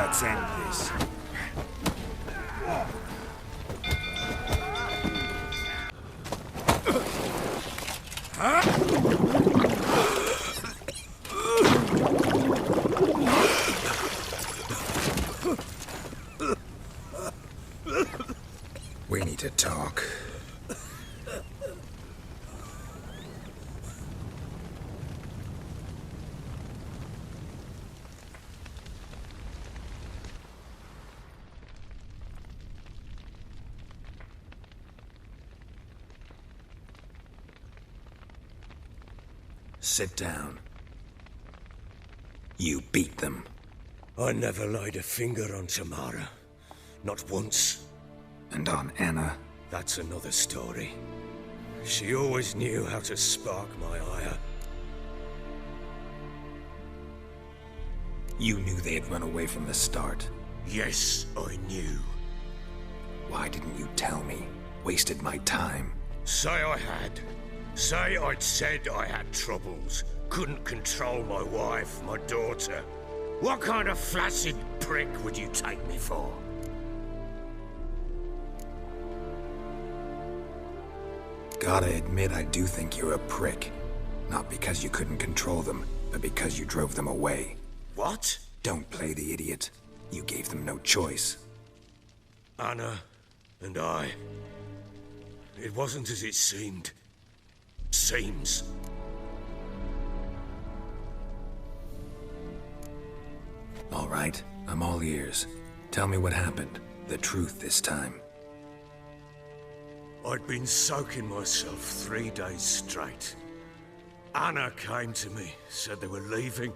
Let's end this. We need to talk. Sit down. You beat them. I never laid a finger on Tamara. Not once. And on Anna? That's another story. She always knew how to spark my ire. You knew they had run away from the start. Yes, I knew. Why didn't you tell me? Wasted my time. Say I had. Say I'd said I had troubles. Couldn't control my wife, my daughter. What kind of flaccid prick would you take me for? Gotta admit, I do think you're a prick. Not because you couldn't control them, but because you drove them away. What? Don't play the idiot. You gave them no choice. Anna and I... It wasn't as it seemed. Seems. All right, I'm all ears. Tell me what happened. The truth this time. I'd been soaking myself 3 days straight. Anna came to me, said they were leaving.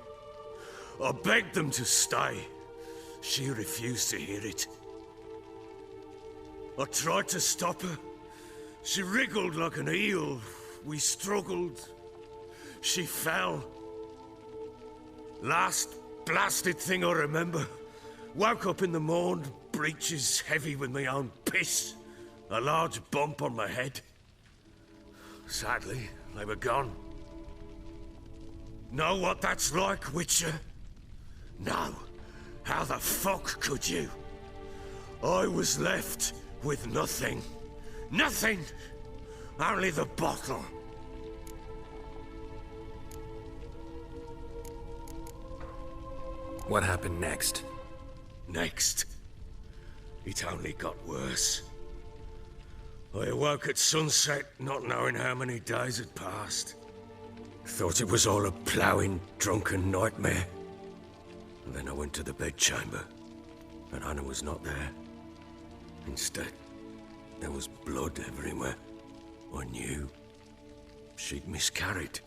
I begged them to stay. She refused to hear it. I tried to stop her. She wriggled like an eel. We struggled. She fell. Last blasted thing I remember. Woke up in the morn, breeches heavy with my own piss. A large bump on my head. Sadly, they were gone. Know what that's like, Witcher? No. How the fuck could you? I was left with nothing. Nothing! Only the bottle. What happened next? Next? It only got worse. I awoke at sunset, not knowing how many days had passed. Thought it was all a ploughing, drunken nightmare. And then I went to the bedchamber, and Anna was not there. Instead, there was blood everywhere. I knew she'd miscarried.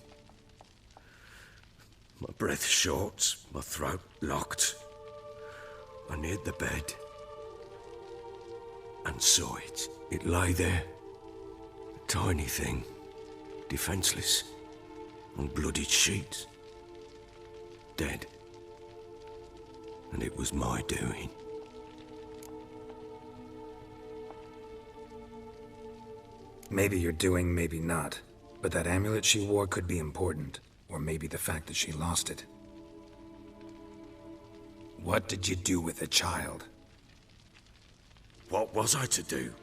My breath short, my throat locked. I neared the bed and saw it. It lay there, a tiny thing, defenseless, on bloodied sheets, dead. And it was my doing. Maybe you're doing, maybe not. But that amulet she wore could be important. Or maybe the fact that she lost it. What did you do with the child? What was I to do?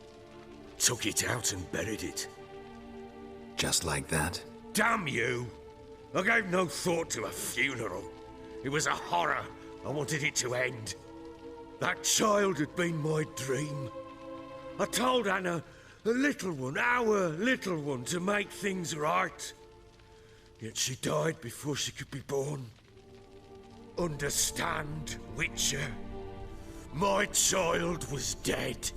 Took it out and buried it. Just like that? Damn you! I gave no thought to a funeral. It was a horror. I wanted it to end. That child had been my dream. I told Anna, the little one, our little one, to make things right. Yet she died before she could be born. Understand, Witcher? My child was dead.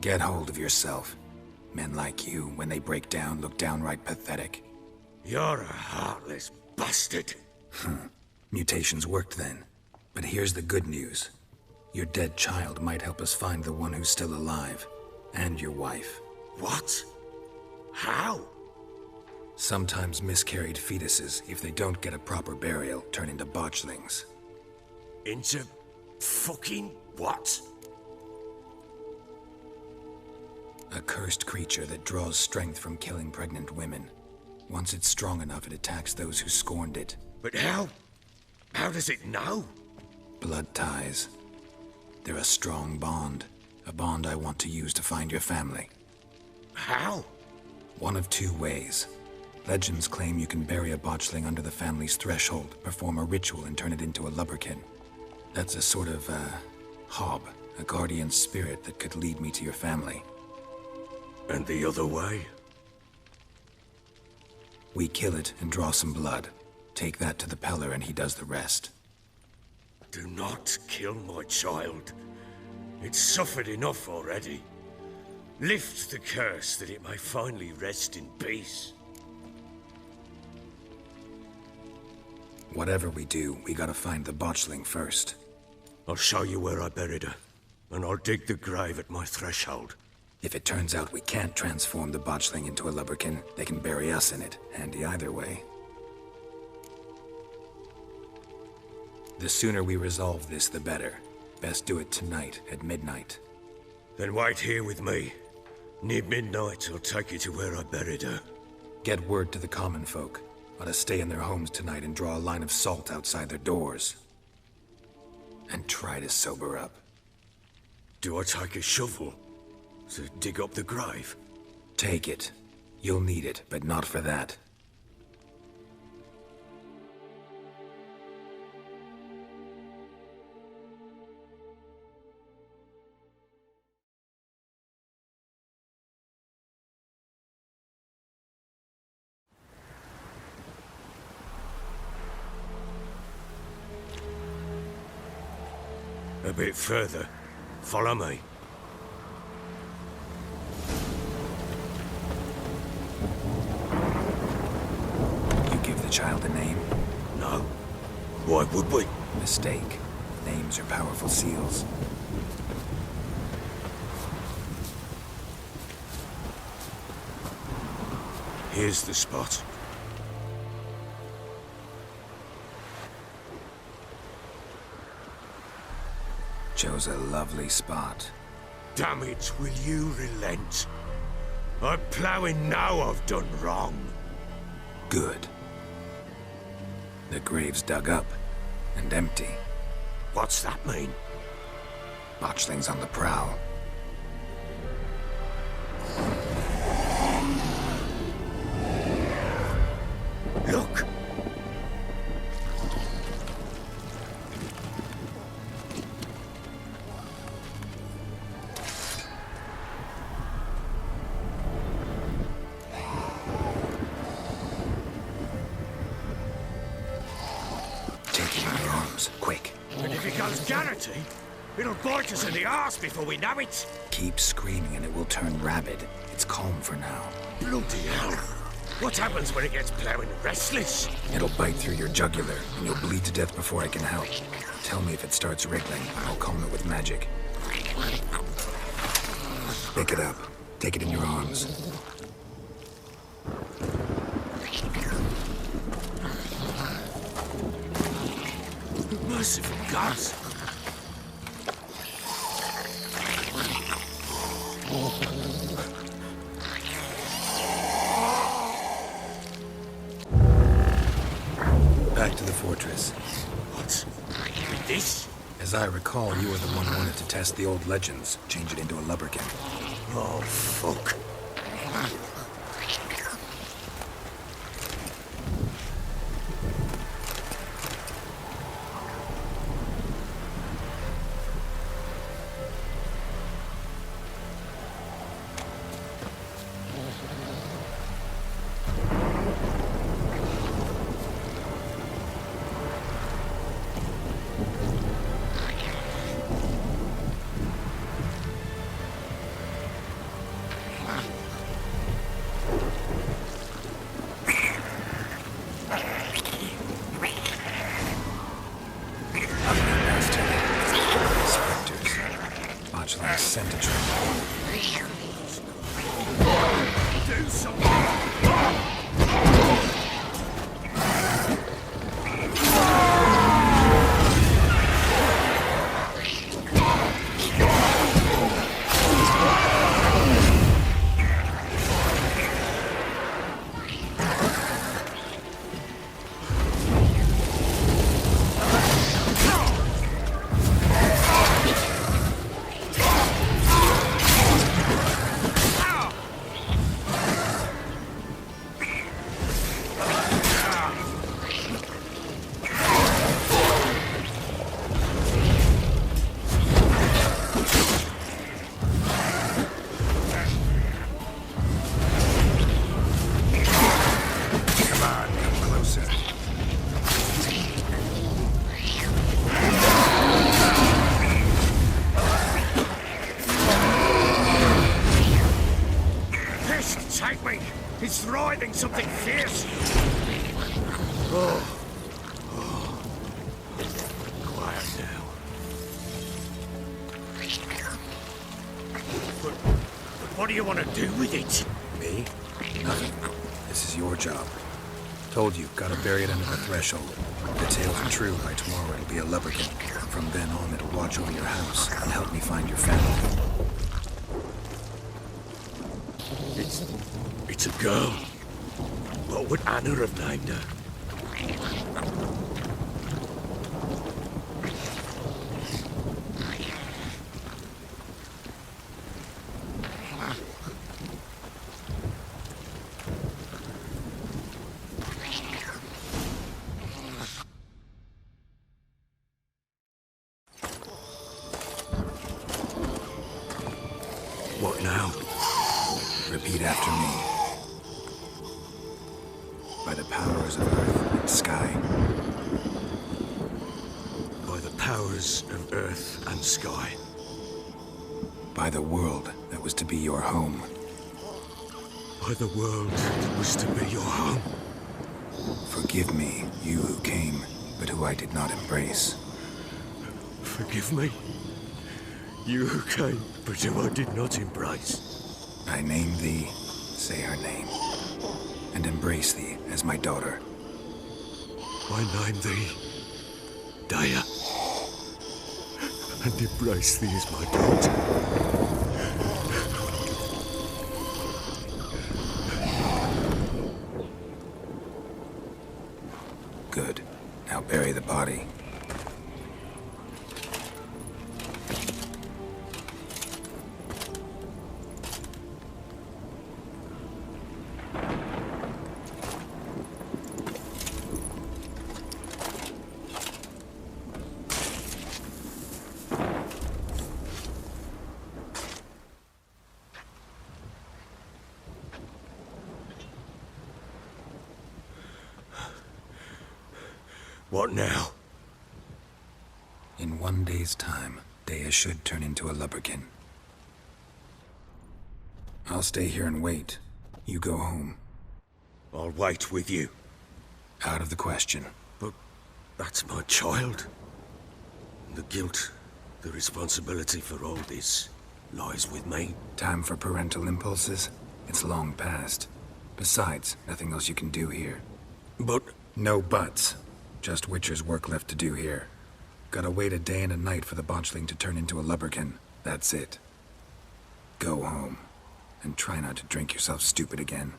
Get hold of yourself. Men like you, when they break down, look downright pathetic. You're a heartless bastard. Mutations worked then. But here's the good news. Your dead child might help us find the one who's still alive. And your wife. What? How? Sometimes miscarried fetuses, if they don't get a proper burial, turn into botchlings. Into fucking what? A cursed creature that draws strength from killing pregnant women. Once it's strong enough, it attacks those who scorned it. But how? How does it know? Blood ties. They're a strong bond. A bond I want to use to find your family. How? One of two ways. Legends claim you can bury a botchling under the family's threshold, perform a ritual, and turn it into a lubberkin. That's a sort of, hob, a guardian spirit that could lead me to your family. And the other way? We kill it and draw some blood. Take that to the Peller and he does the rest. Do not kill my child. It's suffered enough already. Lift the curse that it may finally rest in peace. Whatever we do, we gotta find the botchling first. I'll show you where I buried her, and I'll dig the grave at my threshold. If it turns out we can't transform the botchling into a lubberkin, they can bury us in it. Handy either way. The sooner we resolve this, the better. Best do it tonight, at midnight. Then wait here with me. Near midnight, I'll take you to where I buried her. Get word to the common folk. Ought to stay in their homes tonight and draw a line of salt outside their doors. And try to sober up. Do I take a shovel to dig up the grave? Take it. You'll need it, but not for that. A bit further. Follow me. You give the child a name? No. Why would we? Mistake. Names are powerful seals. Here's the spot. Chose a lovely spot. Damn it, will you relent? I'm ploughing now I've done wrong. Good. The grave's dug up and empty. What's that mean? Botchling's on the prowl. Look! Quick. And if it goes Garrity, it'll bite us in the arse before we know it. Keep screaming and it will turn rabid. It's calm for now. Bloody hell. What happens when it gets plowing restless? It'll bite through your jugular and you'll bleed to death before I can help. Tell me if it starts wriggling. I'll calm it with magic. Pick it up. Take it in your arms. Merciful gods! Back to the fortress. What? This? As I recall, you were the one who wanted to test the old legends, change it into a lubberkin. Oh, fuck. Botchling sent a trap. Do something! something fierce. Quiet now. But what do you want to do with it? Me? Nothing. This is your job. Told you, gotta bury it under the threshold. If the tales are true, by tomorrow it'll be a lubberkin. From then on, it'll watch over your house and help me find your family. It's a girl. What would Anna have named her? What now? Repeat after me. By the powers of earth and sky. By the powers of earth and sky. By the world that was to be your home. By the world that was to be your home. Forgive me, you who came, but who I did not embrace. Forgive me. You who came, but who I did not embrace. I name thee, say her name, and embrace thee as my daughter. I name thee Daya, and embrace thee as my daughter. Good. Now bury the body. What now? In 1 day's time, Dea should turn into a lubberkin. I'll stay here and wait. You go home. I'll wait with you. Out of the question. But that's my child. The guilt, the responsibility for all this lies with me. Time for parental impulses? It's long past. Besides, nothing else you can do here. But No buts. Just Witcher's work left to do here. Gotta wait a day and a night for the Botchling to turn into a lubberkin. That's it. Go home. And try not to drink yourself stupid again.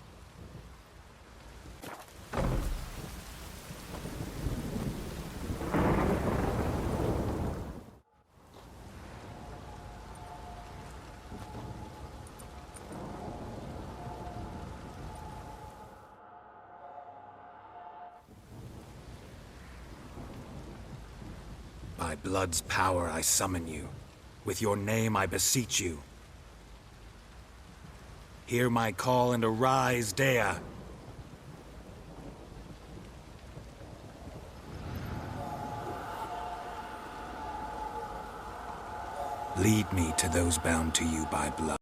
By blood's power I summon you. With your name I beseech you. Hear my call and arise, Dea. Lead me to those bound to you by blood.